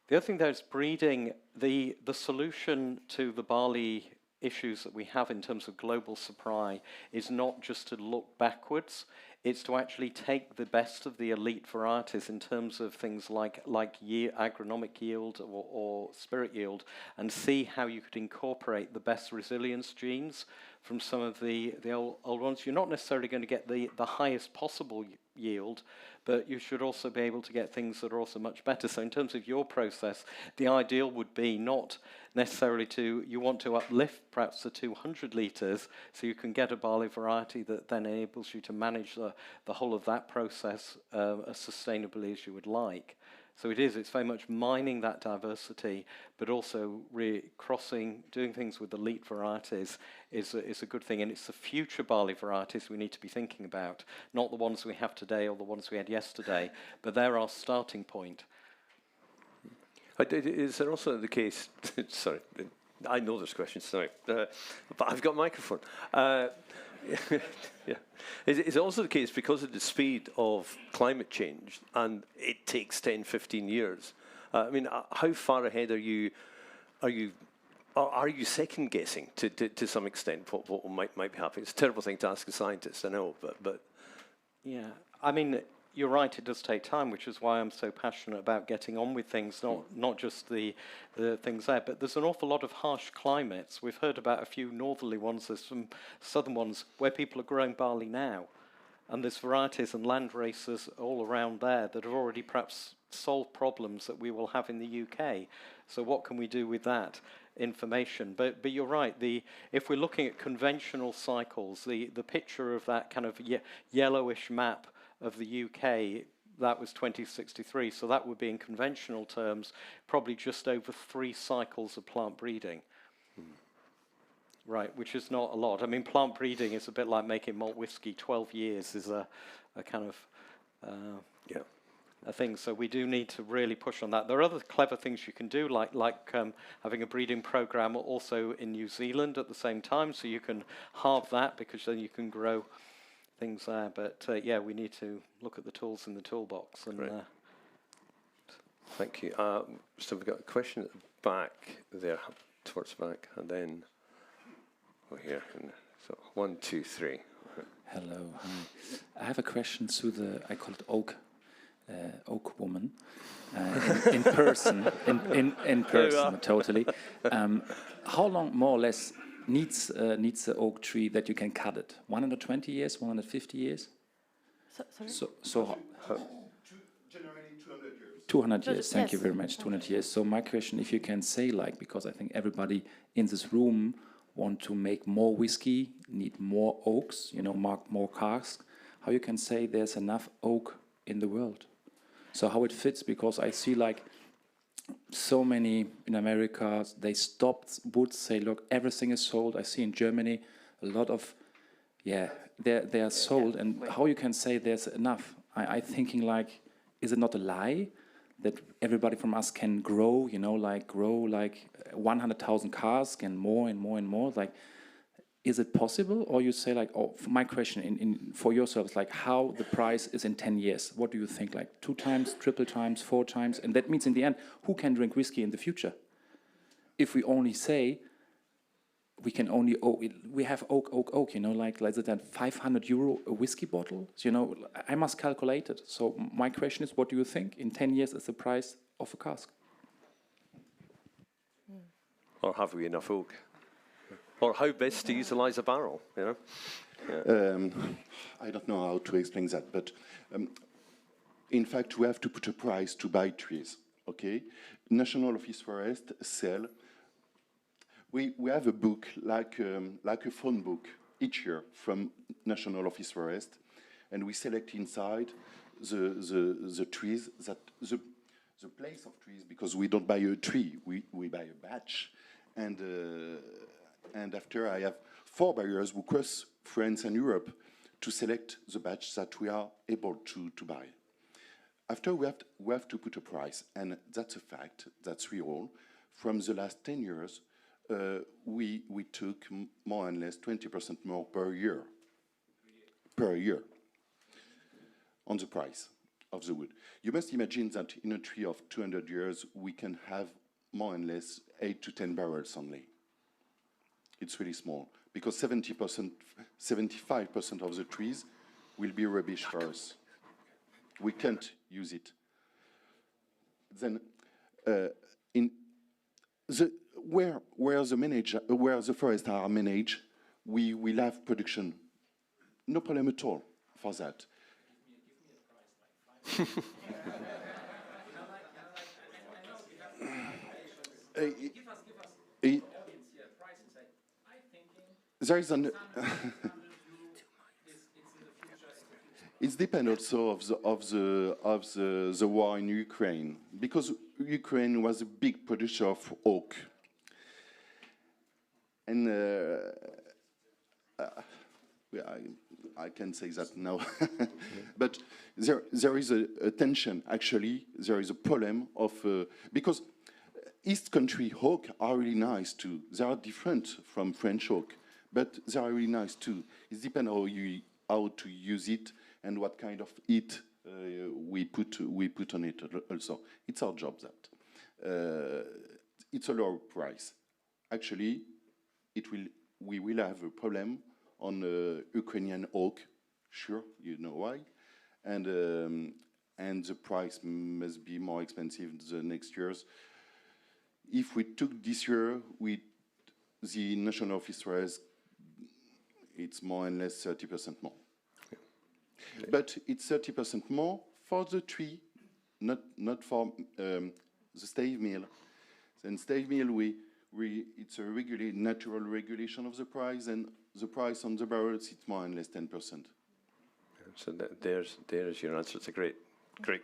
The other thing there is breeding. The solution to the barley issues that we have in terms of global supply is not just to look backwards, it's to actually take the best of the elite varieties in terms of things like agronomic yield or spirit yield, and see how you could incorporate the best resilience genes from some of the old ones. You're not necessarily going to get the highest possible yield, but you should also be able to get things that are also much better. So in terms of your process, the ideal would be not necessarily you want to uplift perhaps the 200 litres so you can get a barley variety that then enables you to manage the whole of that process as sustainably as you would like. So it's very much mining that diversity, but also doing things with elite varieties is a good thing. And it's the future barley varieties we need to be thinking about, not the ones we have today or the ones we had yesterday, but they're our starting point. Is there also the case, sorry, I know there's questions, sorry, but I've got a microphone. Yeah. Is it also the case because of the speed of climate change, and it takes 10, 15 years? I mean, how far ahead are you second guessing to some extent what might be happening? It's a terrible thing to ask a scientist, I know, but yeah, I mean, you're right, it does take time, which is why I'm so passionate about getting on with things, not just the things there, but there's an awful lot of harsh climates. We've heard about a few northerly ones, there's some southern ones where people are growing barley now, and there's varieties and land races all around there that have already perhaps solved problems that we will have in the UK. So what can we do with that information? But you're right, if we're looking at conventional cycles, the picture of that kind of yellowish map of the UK, that was 2063, so that would be in conventional terms probably just over 3 cycles of plant breeding. Right, which is not a lot. I mean, plant breeding is a bit like making malt whiskey. 12 years is a kind of a thing, so we do need to really push on that. There are other clever things you can do, like having a breeding program also in New Zealand at the same time, so you can halve that because then you can grow things there, but yeah, we need to look at the tools in the toolbox. And thank you. So we've got a question at the back there, towards the back, and then here. So 1, 2, 3. Hello. Hi. I have a question to the, I call it Oak woman, in person, in person, totally. how long more or less needs the oak tree that you can cut it? 120 years, 150 years? Sorry? So Generally 200 years. 200 years, thank you Yes. very much, 200 years. So my question, if you can say, like, because I think everybody in this room want to make more whiskey, need more oaks, more casks, how you can say there's enough oak in the world? So how it fits, because I see like so many in America, they stopped wood, say, look, everything is sold. I see in Germany a lot of, they are sold. And how you can say there's enough? I thinking like, is it not a lie that everybody from us can grow, grow like 100,000 casks and more and more and more? Like, is it possible? Or you say like, oh, my question for yourselves, like how the price is in 10 years? What do you think? Like 2 times, triple times, 4 times? And that means in the end, who can drink whiskey in the future? If we only say, we can only, we have oak, like less than 500 euro a whiskey bottle. So, I must calculate it. So my question is, what do you think in 10 years is the price of a cask? Or have we enough oak? Or how best to utilize a barrel, Yeah. I don't know how to explain that, but in fact, we have to put a price to buy trees, okay? National Office Forest sell. We have a book, like a phone book, each year from National Office Forest, and we select inside the trees, the place of trees, because we don't buy a tree, we buy a batch, and after I have 4 buyers who cross France and Europe to select the batch that we are able to buy. After we have to put a price, and that's a fact, that's real. From the last 10 years, we took more or less 20% more per year on the price of the wood. You must imagine that in a tree of 200 years, we can have more or less 8 to 10 barrels only. It's really small, because 75% of the trees will be rubbish for us. We can't use it. Then, where the forests are managed, we will have production. No problem at all for that. There is an. It depends also of the war in Ukraine, because Ukraine was a big producer of oak, and I can say that now, but there is a tension. Actually, there is a problem of because East country oak are really nice too. They are different from French oak, but they are really nice too. It depends how to use it and what kind of heat we put on it. Also, it's our job that it's a lower price. Actually, we will have a problem on Ukrainian oak. Sure, you know why, and the price must be more expensive the next years. If we took this year with the National Office Forest, it's more or less 30% more. Okay. But it's 30% more for the tree, not for the stave mill. Then stave mill, it's a natural regulation of the price, and the price on the barrels, it's more or less 10%. So there's your answer. It's a great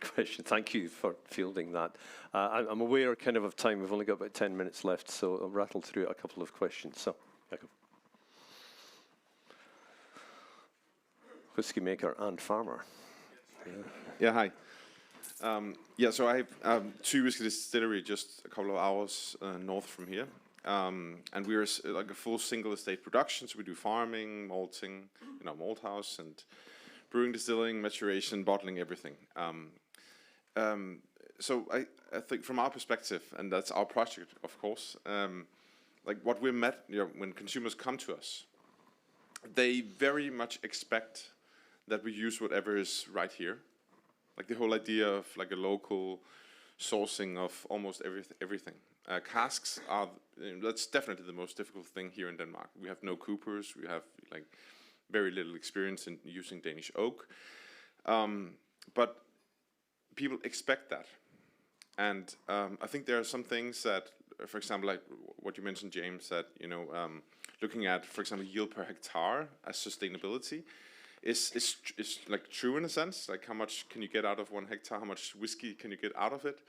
question. Thank you for fielding that. I'm aware kind of time. We've only got about 10 minutes left, so I'll rattle through a couple of questions. So, Jacob. Whiskey maker and farmer. Yeah, hi. So I have 2 whiskey distillery just a couple of hours north from here. And we're like a full single estate production, so we do farming, malting, malt house, and brewing, distilling, maturation, bottling, everything. So I think from our perspective, and that's our project, of course, like what we're met, when consumers come to us, they very much expect that we use whatever is right here. Like the whole idea of like a local sourcing of almost everything. casks are, that's definitely the most difficult thing here in Denmark. We have no coopers, we have like very little experience in using Danish oak. But people expect that. And I think there are some things that, for example, like what you mentioned, James, that, looking at, for example, yield per hectare as sustainability is like true in a sense. Like how much can you get out of 1 hectare? How much whiskey can you get out of it?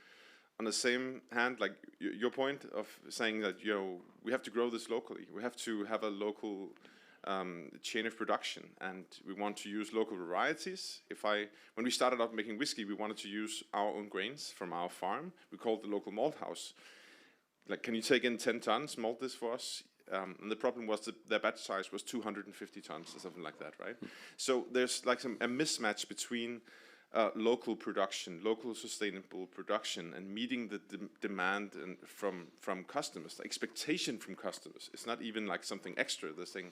On the same hand, like your point of saying that, we have to grow this locally. We have to have a local chain of production, and we want to use local varieties. When we started out making whiskey, we wanted to use our own grains from our farm. We called the local malt house. Like, can you take in 10 tons, malt this for us? And the problem was that their batch size was 250 tons or something like that, right? So there's like a mismatch between local production, local sustainable production, and meeting the demand and from customers, the expectation from customers. It's not even like something extra. They're saying,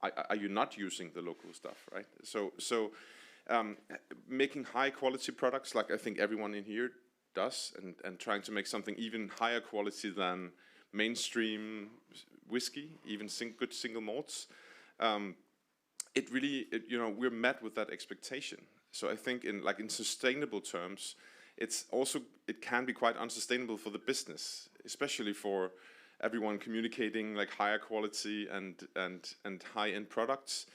are you not using the local stuff, right? So making high quality products, like I think everyone in here does, and trying to make something even higher quality than mainstream whiskey, even good single malts. We're met with that expectation. So I think in sustainable terms, it can be quite unsustainable for the business, especially for everyone communicating like higher quality and high-end products.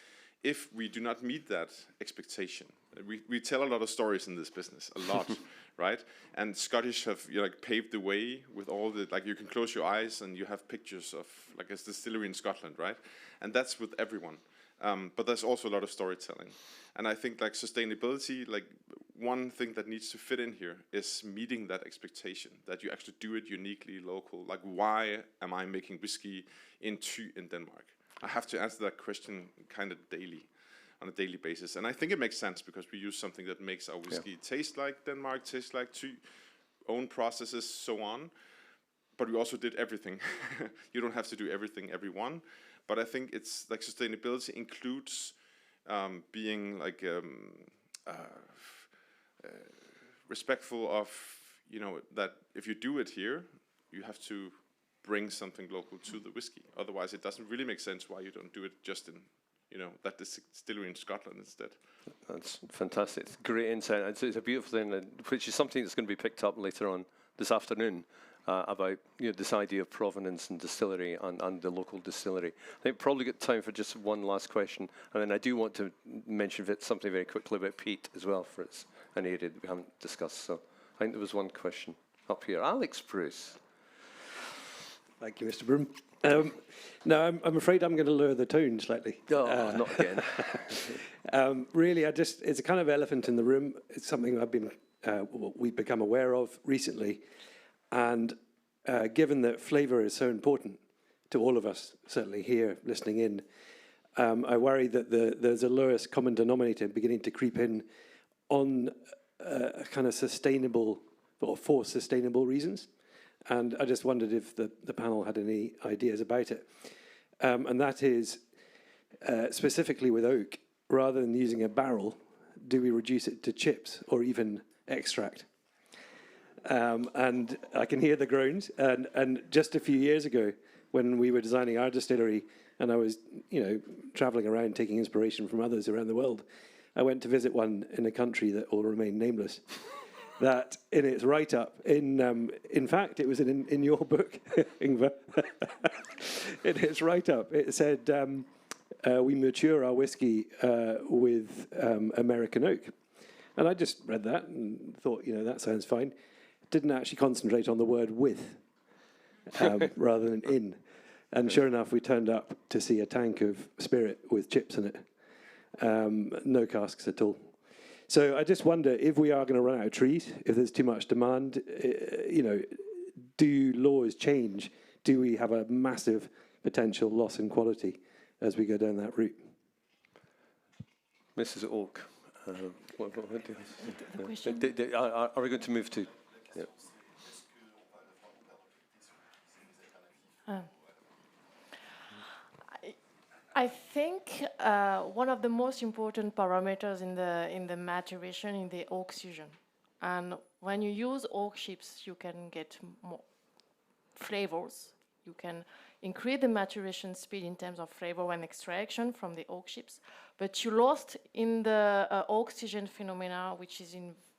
If we do not meet that expectation, we tell a lot of stories in this business, a lot, right? And Scottish have paved the way with all the, like, you can close your eyes and you have pictures of like a distillery in Scotland, right? And that's with everyone. But there's also a lot of storytelling. And I think like sustainability, like one thing that needs to fit in here is meeting that expectation, that you actually do it uniquely local. Like, why am I making whiskey in Denmark? I have to answer that question kind of on a daily basis. And I think it makes sense because we use something that makes our whiskey taste like Denmark, taste like own processes, so on. But we also did everything. You don't have to do everything, everyone. But I think it's like sustainability includes being like respectful of, that if you do it here, you have to bring something local to the whiskey. Otherwise, it doesn't really make sense why you don't do it just in, that distillery in Scotland instead. That's fantastic. It's great insight. It's a beautiful thing, which is something that's going to be picked up later on this afternoon. About this idea of provenance and distillery and the local distillery. I think probably got time for just one last question, and then I do want to mention something very quickly about peat as well, for it's an area that we haven't discussed. So I think there was one question up here. Alex Bruce. Thank you, Mr. Broom. No, I'm afraid I'm going to lower the tone slightly. Oh, not again. Really, it's a kind of elephant in the room. It's something we've become aware of recently. And given that flavour is so important to all of us, certainly here listening in, I worry that there's a lowest common denominator beginning to creep in on kind of sustainable, or for sustainable reasons. And I just wondered if the panel had any ideas about it. And that is, specifically with oak, rather than using a barrel, do we reduce it to chips or even extract? And I can hear the groans. And just a few years ago, when we were designing our distillery, and I was, traveling around taking inspiration from others around the world, I went to visit one in a country that will remain nameless. That in its write-up, in fact, it was in your book, Ingvar. In its write-up, it said we mature our whiskey with American oak, and I just read that and thought, that sounds fine. Didn't actually concentrate on the word with, rather than in. And sure enough, we turned up to see a tank of spirit with chips in it. No casks at all. So I just wonder, if we are going to run out of trees, if there's too much demand, do laws change? Do we have a massive potential loss in quality as we go down that route? Mrs. Oak, what do you, are we going to move to? Yeah. I think one of the most important parameters in the maturation in the oak fusion, and when you use oak chips, you can get more. flavors. You can increase the maturation speed in terms of flavor and extraction from the oak chips, but you lost in the oxygen phenomena, which is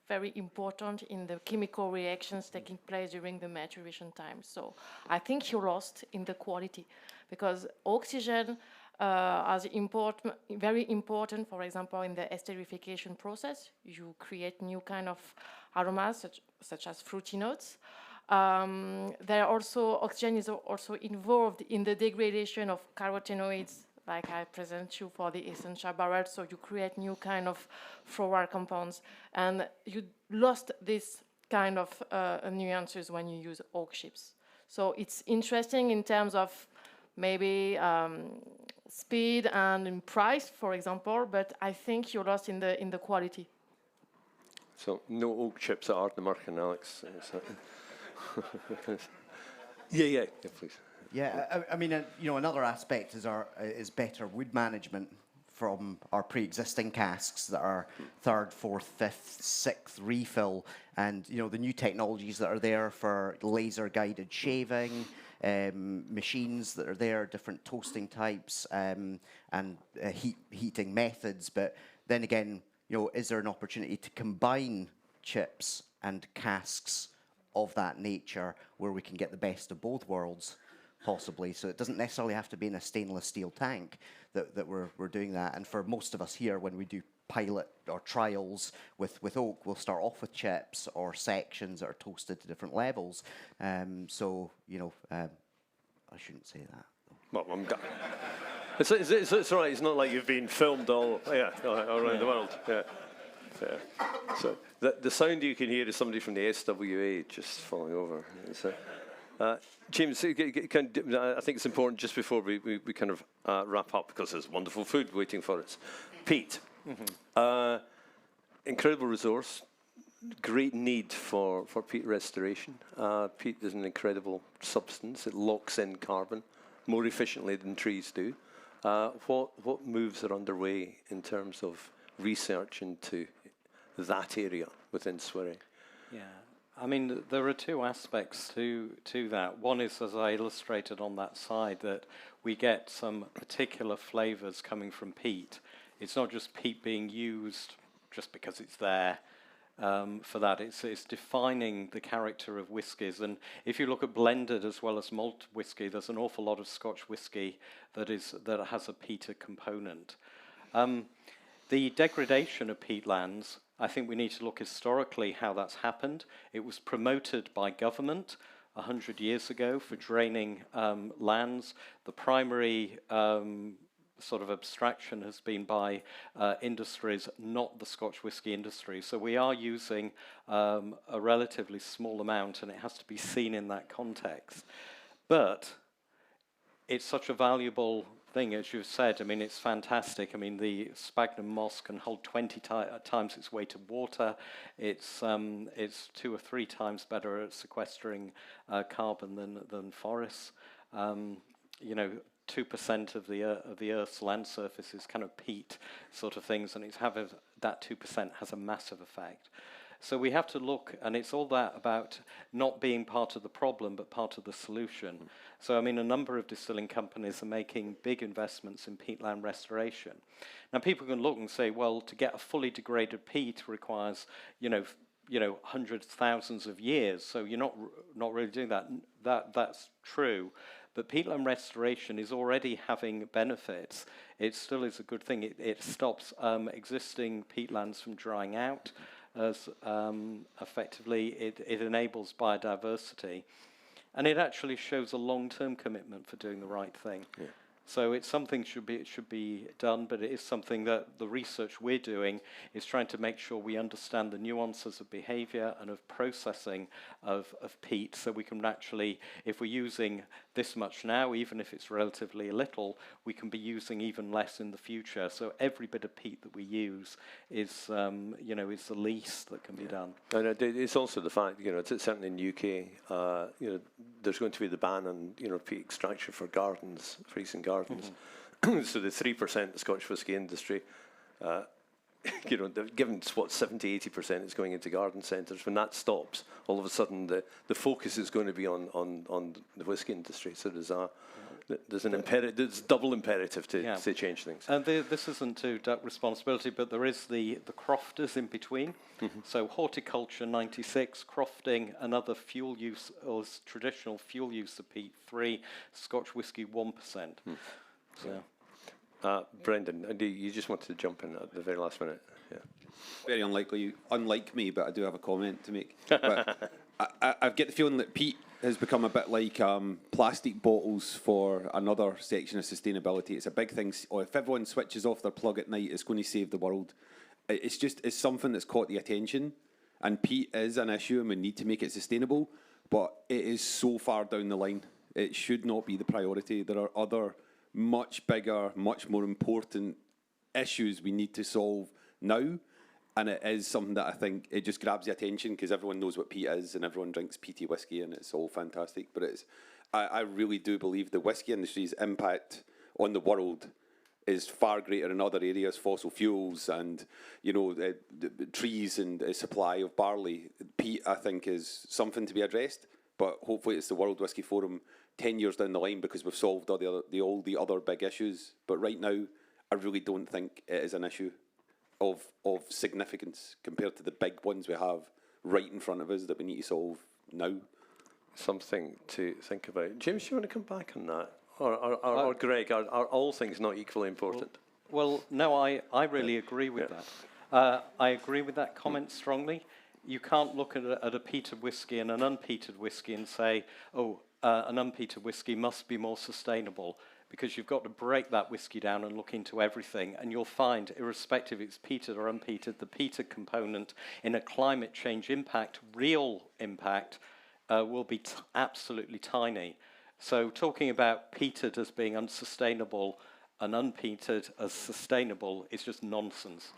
very important in the chemical reactions taking place during the maturation time. So I think you lost in the quality, because oxygen is very important, for example, in the esterification process. You create new kind of aromas, such as fruity notes. Oxygen is also involved in the degradation of carotenoids, like I present you for the essential barrel, so you create new kind of floral compounds. And you lost this kind of nuances when you use oak chips. So it's interesting in terms of maybe speed and in price, for example, but I think you lost in the quality. So no oak chips at Ardnamurchan, Alex. Yeah, please. Yeah, I mean, another aspect is better wood management from our pre-existing casks that are third, fourth, fifth, sixth refill, and the new technologies that are there for laser-guided shaving, machines that are there, different toasting types, and heating methods. But then again, is there an opportunity to combine chips and casks of that nature where we can get the best of both worlds, possibly? So it doesn't necessarily have to be in a stainless steel tank that we're doing that. And for most of us here, when we do pilot or trials with oak, we'll start off with chips or sections that are toasted to different levels. I shouldn't say that. Well, it's all right. It's not like you've been filmed all around the world. Yeah. So the sound you can hear is somebody from the SWA just falling over. So, James, I think it's important just before we kind of wrap up, because there's wonderful food waiting for us. Peat, incredible resource, great need for peat restoration. Peat is an incredible substance. It locks in carbon more efficiently than trees do. What moves are underway in terms of research into that area within Swery? Yeah, I mean, there are two aspects to that. One is, as I illustrated on that side, that we get some particular flavours coming from peat. It's not just peat being used just because it's there for that. It's defining the character of whiskies. And if you look at blended as well as malt whisky, there's an awful lot of Scotch whisky that has a peated component. The degradation of peatlands, I think we need to look historically how that's happened. It was promoted by government 100 years ago for draining lands. The primary sort of abstraction has been by industries, not the Scotch whisky industry. So we are using a relatively small amount, and it has to be seen in that context. But it's such a valuable thing, as you've said. I mean, it's fantastic. I mean, the sphagnum moss can hold 20 times its weight of water. It's 2 or 3 times better at sequestering carbon than forests. 2% of the Earth's land surface is kind of peat sort of things, and that 2% has a massive effect. So we have to look, and it's all that about not being part of the problem, but part of the solution. So, I mean, a number of distilling companies are making big investments in peatland restoration. Now, people can look and say, well, to get a fully degraded peat requires, hundreds, thousands of years. So you're not really doing that. That's true. But peatland restoration is already having benefits. It still is a good thing. It stops existing peatlands from drying out. As effectively, it enables biodiversity, and it actually shows a long-term commitment for doing the right thing. Yeah. So it's something should be done, but it is something that the research we're doing is trying to make sure we understand the nuances of behaviour and of processing of peat, so we can actually, if we're using this much now, even if it's relatively little, we can be using even less in the future. So every bit of peat that we use is the least that can be done. And it's also the fact, certainly in the UK, there's going to be the ban on, peat extraction for gardens, for eastern gardens. So the 3% of the Scotch whisky industry you know, given what 70-80% is going into garden centres, when that stops, all of a sudden the focus is going to be on the whisky industry. So there's double imperative to change things. And this isn't to duck responsibility, but there is the crofters in between. So horticulture 96, crofting, another fuel use or traditional fuel use of peat 3, Scotch whisky 1%. So. Brendan, you just wanted to jump in at the very last minute. Yeah. Very unlike me, but I do have a comment to make. But I get the feeling that peat has become a bit like plastic bottles for another section of sustainability. It's a big thing. Or if everyone switches off their plug at night, it's going to save the world. It's something that's caught the attention, and peat is an issue, and we need to make it sustainable. But it is so far down the line. It should not be the priority. There are other much bigger, much more important issues we need to solve now. And it is something that I think it just grabs the attention because everyone knows what peat is and everyone drinks peaty whiskey and it's all fantastic. But I really do believe the whiskey industry's impact on the world is far greater in other areas, fossil fuels and, you know, the trees and supply of barley. Peat, I think, is something to be addressed. But hopefully it's the World Whisky Forum 10 years down the line because we've solved all the other big issues. But right now, I really don't think it is an issue of significance compared to the big ones we have right in front of us that we need to solve now. Something to think about. James, do you want to come back on that? Or Greg, are all things not equally important? Well, no, I really agree with that. I agree with that comment strongly. You can't look at a peated whiskey and an unpeated whiskey and say, an unpeated whiskey must be more sustainable, because you've got to break that whiskey down and look into everything, and you'll find, irrespective if it's peated or unpeated, the peated component in a climate change impact, real impact, will be absolutely tiny. So talking about peated as being unsustainable and unpeated as sustainable is just nonsense.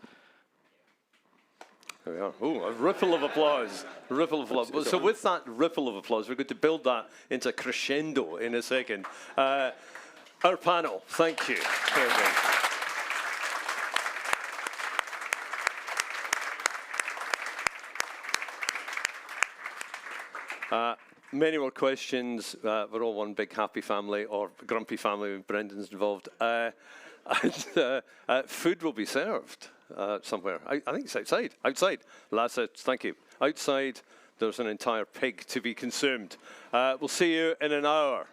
There we are. Oh, a ripple of applause. A ripple of applause. So with that ripple of applause, we're going to build that into crescendo in a second. Our panel, thank you. Many more questions. We're all one big happy family, or grumpy family with Brendan's involved. Food will be served somewhere. I think it's outside. Outside. Lasse, thank you. Outside, there's an entire pig to be consumed. We'll see you in an hour.